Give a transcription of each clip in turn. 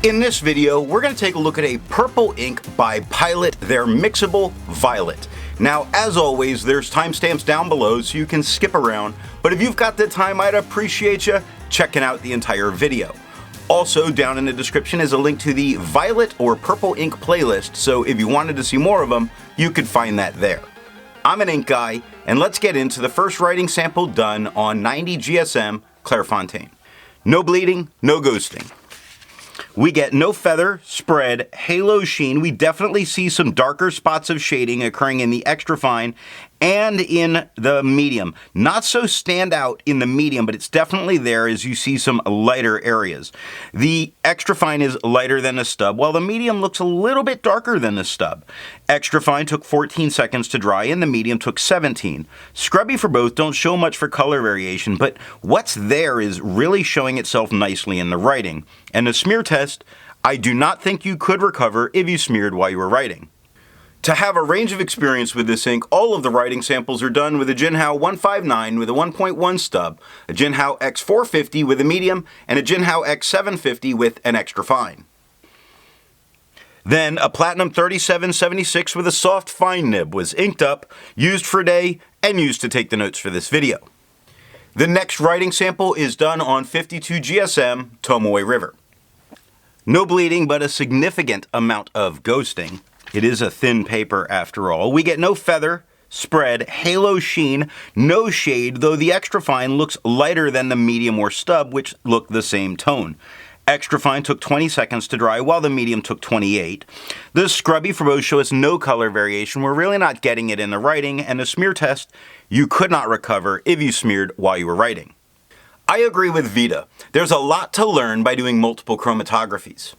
In this video, we're going to take a look at a purple ink by Pilot, their Mixable Violet. Now, as always, there's timestamps down below so you can skip around, but if you've got the time, I'd appreciate you checking out the entire video. Also, down in the description is a link to the Violet or Purple ink playlist, so if you wanted to see more of them, you could find that there. I'm an ink guy, and let's get into the first writing sample done on 90 GSM Clairfontaine. No bleeding, no ghosting. We get no feather, spread, halo sheen. We definitely see some darker spots of shading occurring in the extra fine and in the medium. Not so stand out in the medium, but it's definitely there as you see some lighter areas. The extra fine is lighter than the stub, while the medium looks a little bit darker than the stub. Extra fine took 14 seconds to dry and the medium took 17. Scrubby for both don't show much for color variation, but what's there is really showing itself nicely in the writing. And the smear test, I do not think you could recover if you smeared while you were writing. To have a range of experience with this ink, all of the writing samples are done with a Jinhao 159 with a 1.1 stub, a Jinhao X450 with a medium, and a Jinhao X750 with an extra fine. Then a Platinum 3776 with a soft fine nib was inked up, used for a day, and used to take the notes for this video. The next writing sample is done on 52 GSM Tomoe River. No bleeding, but a significant amount of ghosting. It is a thin paper after all. We get no feather, spread, halo sheen, no shade, though the extra fine looks lighter than the medium or stub, which look the same tone. Extra fine took 20 seconds to dry, while the medium took 28. The scrubby for both show us no color variation. We're really not getting it in the writing, and the smear test you could not recover if you smeared while you were writing. I agree with Vita. There's a lot to learn by doing multiple chromatographies.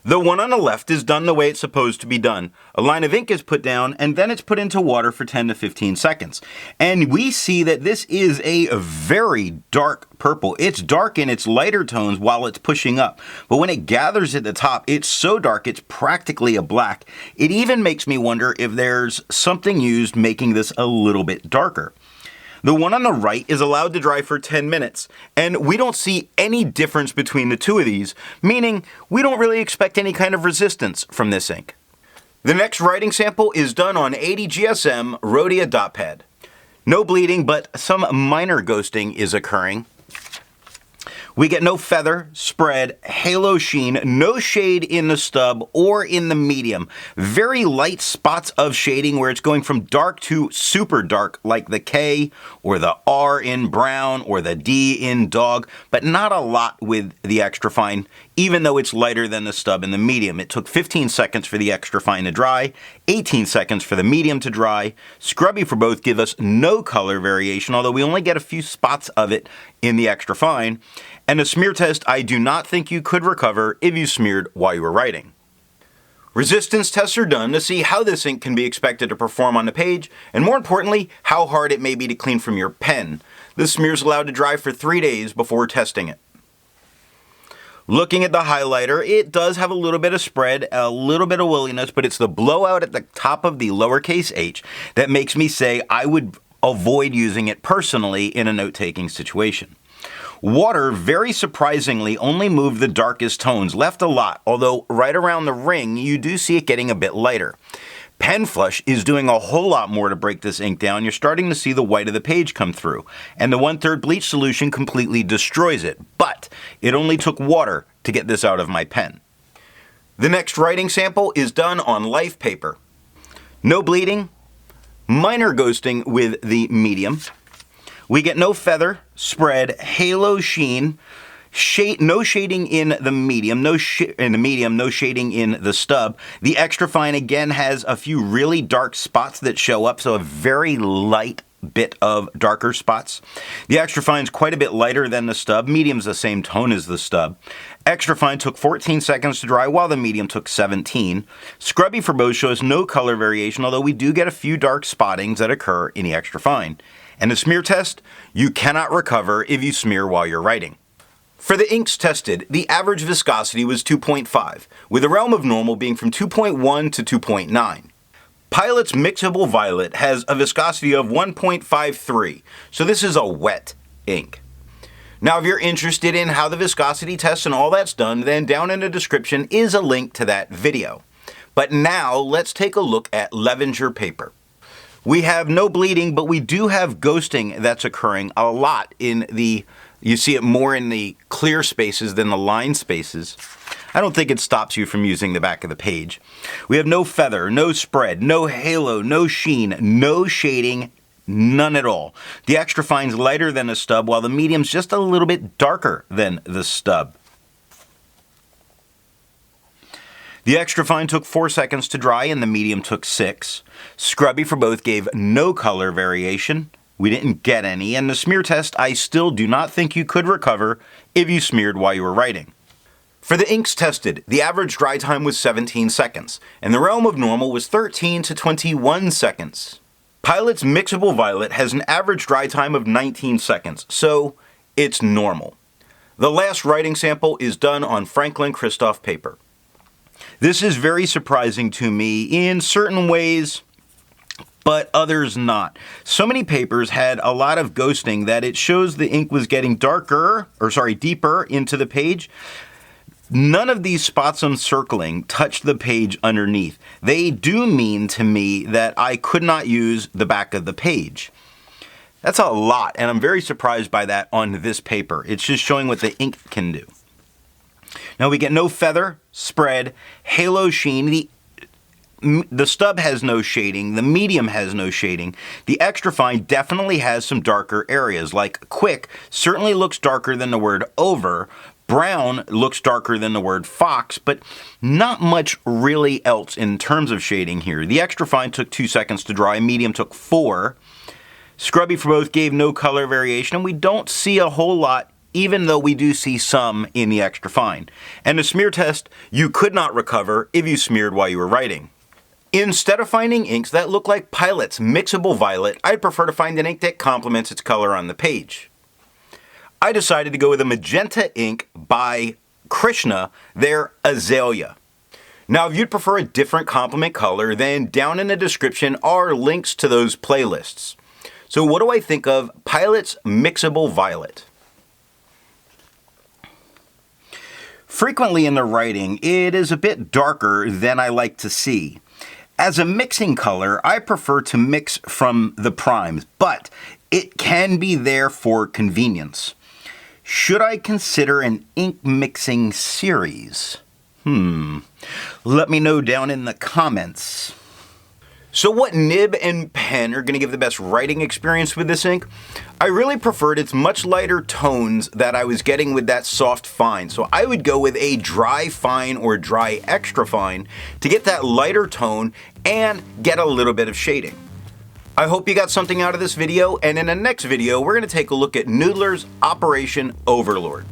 The one on the left is done the way it's supposed to be done. A line of ink is put down and then it's put into water for 10 to 15 seconds. And we see that this is a very dark purple. It's dark in its lighter tones while it's pushing up. But when it gathers at the top, it's so dark it's practically a black. It even makes me wonder if there's something used making this a little bit darker. The one on the right is allowed to dry for 10 minutes, and we don't see any difference between the two of these, meaning we don't really expect any kind of resistance from this ink. The next writing sample is done on 80 GSM Rhodia dot pad. No bleeding, but some minor ghosting is occurring. We get no feather, spread, halo sheen, no shade in the stub or in the medium. Very light spots of shading where it's going from dark to super dark, like the K or the R in brown or the D in dog, but not a lot with the extra fine, even though it's lighter than the stub and the medium. It took 15 seconds for the extra fine to dry, 18 seconds for the medium to dry. Scrubby for both give us no color variation, although we only get a few spots of it in the extra fine. And a smear test I do not think you could recover if you smeared while you were writing. Resistance tests are done to see how this ink can be expected to perform on the page, and more importantly, how hard it may be to clean from your pen. The smear is allowed to dry for 3 days before testing it. Looking at the highlighter, it does have a little bit of spread, a little bit of williness, but it's the blowout at the top of the lowercase h that makes me say I would avoid using it personally in a note-taking situation. Water, very surprisingly, only moved the darkest tones, left a lot, although right around the ring you do see it getting a bit lighter. Pen flush is doing a whole lot more to break this ink down. You're starting to see the white of the page come through, and the 1/3 bleach solution completely destroys it, but it only took water to get this out of my pen. The next writing sample is done on life paper. No bleeding, minor ghosting with the medium. We get no feather, spread, halo sheen, no shading in the medium, no shading in the stub. The extra fine again has a few really dark spots that show up, so a very light bit of darker spots. The extra fine's quite a bit lighter than the stub. Medium's the same tone as the stub. Extra fine took 14 seconds to dry, while the medium took 17. Scrubby for both shows no color variation, although we do get a few dark spottings that occur in the extra fine. And the smear test, you cannot recover if you smear while you're writing. For the inks tested, the average viscosity was 2.5, with the realm of normal being from 2.1 to 2.9. Pilot's Mixable Violet has a viscosity of 1.53, so this is a wet ink. Now, if you're interested in how the viscosity tests and all that's done, then down in the description is a link to that video. But now let's take a look at Levenger paper. We have no bleeding, but we do have ghosting that's occurring a lot in the, you see it more in the clear spaces than the line spaces. I don't think it stops you from using the back of the page. We have no feather, no spread, no halo, no sheen, no shading, none at all. The extra fine's lighter than the stub, while the medium's just a little bit darker than the stub. The extra fine took 4 seconds to dry and the medium took 6. Scrubby for both gave no color variation. We didn't get any, and the smear test I still do not think you could recover if you smeared while you were writing. For the inks tested, the average dry time was 17 seconds, and the realm of normal was 13 to 21 seconds. Pilot's Mixable Violet has an average dry time of 19 seconds, so it's normal. The last writing sample is done on Franklin Christoph paper. This is very surprising to me in certain ways, but others not. So many papers had a lot of ghosting that it shows the ink was getting deeper into the page. None of these spots I'm circling touch the page underneath. They do mean to me that I could not use the back of the page. That's a lot, and I'm very surprised by that on this paper. It's just showing what the ink can do. Now we get no feather, spread, halo sheen. The stub has no shading, the medium has no shading. The extra fine definitely has some darker areas, like quick certainly looks darker than the word over, brown looks darker than the word fox, but not much really else in terms of shading here. The extra fine took 2 seconds to dry, medium took 4. Scrubby for both gave no color variation, and we don't see a whole lot, even though we do see some in the extra fine. And the smear test you could not recover if you smeared while you were writing. Instead of finding inks that look like Pilot's Mixable Violet, I'd prefer to find an ink that complements its color on the page. I decided to go with a magenta ink by Krishna, their Azealia. Now, if you'd prefer a different complement color, then down in the description are links to those playlists. So what do I think of Pilot's Mixable Violet? Frequently in the writing, it is a bit darker than I like to see. As a mixing color, I prefer to mix from the primes, but it can be there for convenience. Should I consider an ink mixing series? Let me know down in the comments. So what nib and pen are going to give the best writing experience with this ink? I really preferred its much lighter tones that I was getting with that soft fine. So I would go with a dry fine or dry extra fine to get that lighter tone and get a little bit of shading. I hope you got something out of this video, and in the next video we're going to take a look at Noodler's Operation Overlord.